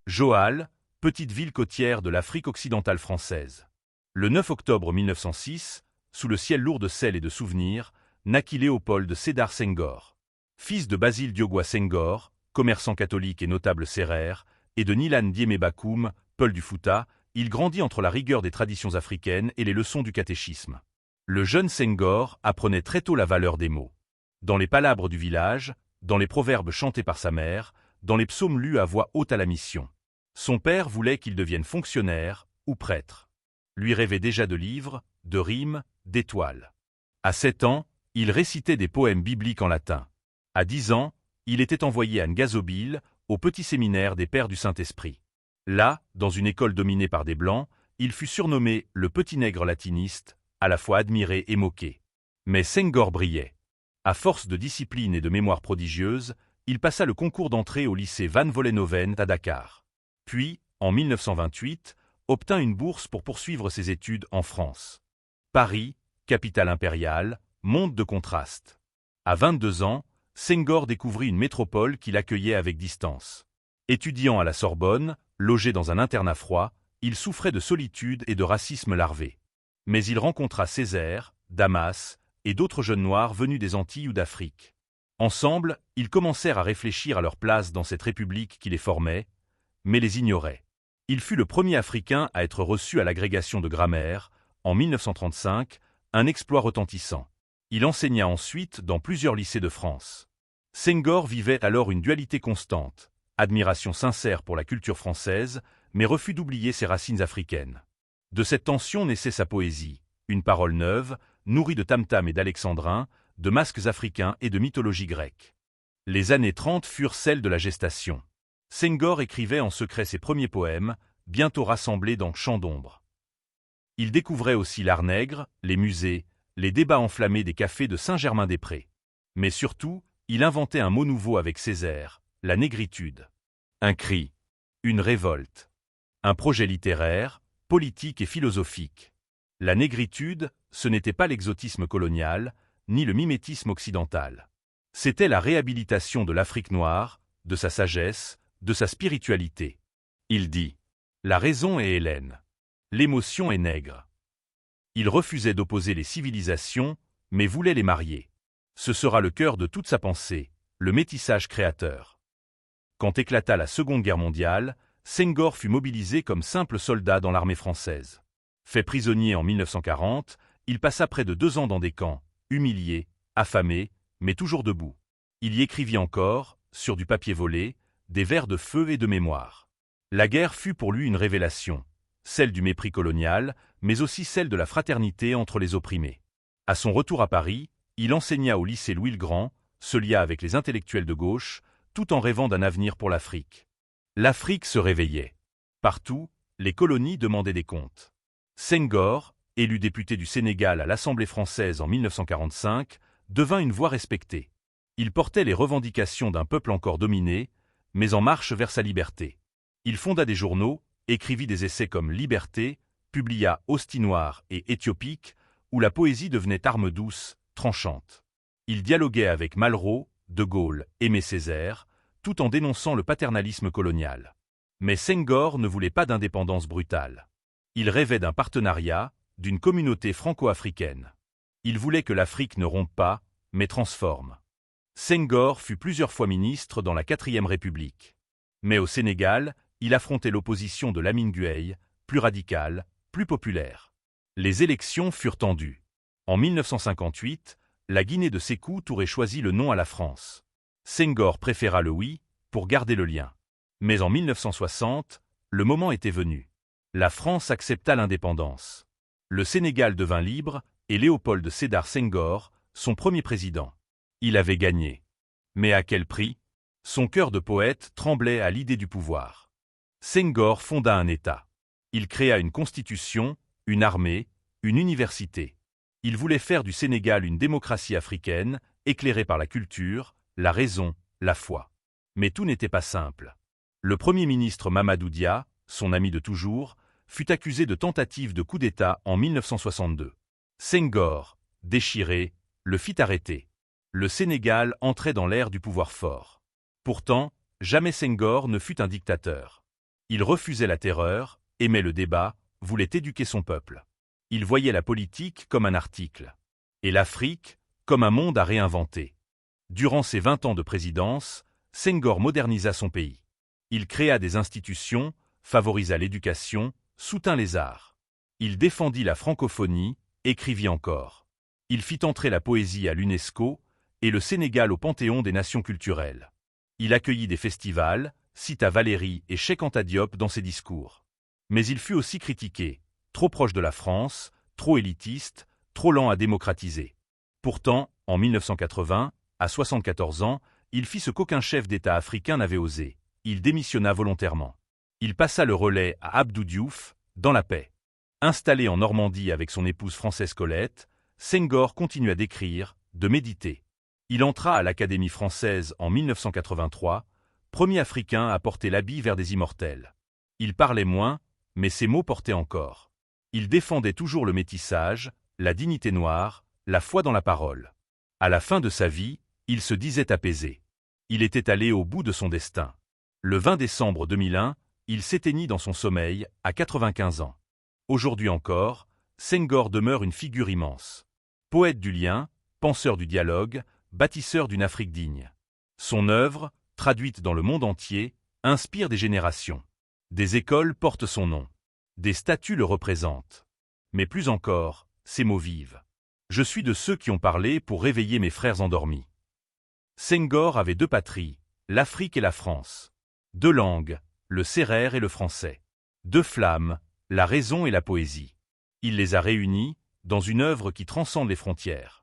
Joal, petite ville côtière de l'Afrique occidentale française. Le 9 octobre 1906, sous le ciel lourd de sel et de souvenirs, naquit Léopold Sédar Senghor. Fils de Basile Diogois Senghor, commerçant catholique et notable sérère, et de Nilan Diémé Bakoum, Peul du Fouta, il grandit entre la rigueur des traditions africaines et les leçons du catéchisme. Le jeune Senghor apprenait très tôt la valeur des mots. Dans les palabres du village, dans les proverbes chantés par sa mère, dans les psaumes lus à voix haute à la mission. Son père voulait qu'il devienne fonctionnaire ou prêtre. Lui rêvait déjà de livres, de rimes, d'étoiles. À 7 ans, il récitait des poèmes bibliques en latin. À 10 ans, il était envoyé à Ngazobile, au petit séminaire des Pères du Saint-Esprit. Là, dans une école dominée par des Blancs, il fut surnommé le petit nègre latiniste, à la fois admiré et moqué. Mais Senghor brillait. À force de discipline et de mémoire prodigieuse, il passa le concours d'entrée au lycée Van Vollenhoven à Dakar. Puis, en 1928, obtint une bourse pour poursuivre ses études en France. Paris, capitale impériale, monde de contraste. À 22 ans, Senghor découvrit une métropole qui l'accueillait avec distance. Étudiant à la Sorbonne, logé dans un internat froid, il souffrait de solitude et de racisme larvé. Mais il rencontra Césaire, Damas et d'autres jeunes noirs venus des Antilles ou d'Afrique. Ensemble, ils commencèrent à réfléchir à leur place dans cette république qui les formait, mais les ignorait. Il fut le premier Africain à être reçu à l'agrégation de grammaire, en 1935, un exploit retentissant. Il enseigna ensuite dans plusieurs lycées de France. Senghor vivait alors une dualité constante, admiration sincère pour la culture française, mais refus d'oublier ses racines africaines. De cette tension naissait sa poésie, une parole neuve, nourrie de tam-tam et d'alexandrins, de masques africains et de mythologie grecque. Les années 30 furent celles de la gestation. Senghor écrivait en secret ses premiers poèmes, bientôt rassemblés dans Chants d'ombre. Il découvrait aussi l'art nègre, les musées, les débats enflammés des cafés de Saint-Germain-des-Prés. Mais surtout, il inventait un mot nouveau avec Césaire, la négritude. Un cri, une révolte, un projet littéraire, politique et philosophique. La négritude, ce n'était pas l'exotisme colonial, ni le mimétisme occidental. C'était la réhabilitation de l'Afrique noire, de sa sagesse, de sa spiritualité. Il dit « La raison est hellène. L'émotion est nègre. » Il refusait d'opposer les civilisations, mais voulait les marier. Ce sera le cœur de toute sa pensée, le métissage créateur. Quand éclata la Seconde Guerre mondiale, Senghor fut mobilisé comme simple soldat dans l'armée française. Fait prisonnier en 1940, il passa près de 2 ans dans des camps, humilié, affamé, mais toujours debout. Il y écrivit encore, sur du papier volé, des vers de feu et de mémoire. La guerre fut pour lui une révélation, celle du mépris colonial, mais aussi celle de la fraternité entre les opprimés. À son retour à Paris, il enseigna au lycée Louis-le-Grand, se lia avec les intellectuels de gauche, tout en rêvant d'un avenir pour l'Afrique. L'Afrique se réveillait. Partout, les colonies demandaient des comptes. Senghor, élu député du Sénégal à l'Assemblée française en 1945, devint une voix respectée. Il portait les revendications d'un peuple encore dominé, mais en marche vers sa liberté. Il fonda des journaux, écrivit des essais comme Liberté, publia Hostie Noire et Éthiopique, où la poésie devenait arme douce, tranchante. Il dialoguait avec Malraux, De Gaulle, Aimé Césaire, tout en dénonçant le paternalisme colonial. Mais Senghor ne voulait pas d'indépendance brutale. Il rêvait d'un partenariat, d'une communauté franco-africaine. Il voulait que l'Afrique ne rompe pas, mais transforme. Senghor fut plusieurs fois ministre dans la 4e République. Mais au Sénégal, il affrontait l'opposition de Lamine Gueye, plus radicale, plus populaire. Les élections furent tendues. En 1958, la Guinée de Sékou Touré choisit le non à la France. Senghor préféra le oui, pour garder le lien. Mais en 1960, le moment était venu. La France accepta l'indépendance. Le Sénégal devint libre et Léopold Sédar Senghor, son premier président. Il avait gagné. Mais à quel prix? Son cœur de poète tremblait à l'idée du pouvoir. Senghor fonda un État. Il créa une constitution, une armée, une université. Il voulait faire du Sénégal une démocratie africaine, éclairée par la culture, la raison, la foi. Mais tout n'était pas simple. Le Premier ministre Mamadou Dia, son ami de toujours, fut accusé de tentative de coup d'État en 1962. Senghor, déchiré, le fit arrêter. Le Sénégal entrait dans l'ère du pouvoir fort. Pourtant, jamais Senghor ne fut un dictateur. Il refusait la terreur, aimait le débat, voulait éduquer son peuple. Il voyait la politique comme un article, et l'Afrique comme un monde à réinventer. Durant ses 20 ans de présidence, Senghor modernisa son pays. Il créa des institutions, favorisa l'éducation, soutint les arts. Il défendit la francophonie, écrivit encore. Il fit entrer la poésie à l'UNESCO et le Sénégal au panthéon des nations culturelles. Il accueillit des festivals, cita Valéry et Cheikh Anta Diop dans ses discours. Mais il fut aussi critiqué, trop proche de la France, trop élitiste, trop lent à démocratiser. Pourtant, en 1980, à 74 ans, il fit ce qu'aucun chef d'État africain n'avait osé. Il démissionna volontairement. Il passa le relais à Abdou Diouf, dans la paix. Installé en Normandie avec son épouse Française Colette, Senghor continua d'écrire, de méditer. Il entra à l'Académie française en 1983, premier Africain à porter l'habit vers des immortels. Il parlait moins, mais ses mots portaient encore. Il défendait toujours le métissage, la dignité noire, la foi dans la parole. À la fin de sa vie, il se disait apaisé. Il était allé au bout de son destin. Le 20 décembre 2001, il s'éteignit dans son sommeil, à 95 ans. Aujourd'hui encore, Senghor demeure une figure immense. Poète du lien, penseur du dialogue, bâtisseur d'une Afrique digne. Son œuvre, traduite dans le monde entier, inspire des générations. Des écoles portent son nom. Des statues le représentent. Mais plus encore, ses mots vivent. Je suis de ceux qui ont parlé pour réveiller mes frères endormis. Senghor avait deux patries, l'Afrique et la France. Deux langues, le sérère et le français. Deux flammes, la raison et la poésie. Il les a réunies dans une œuvre qui transcende les frontières.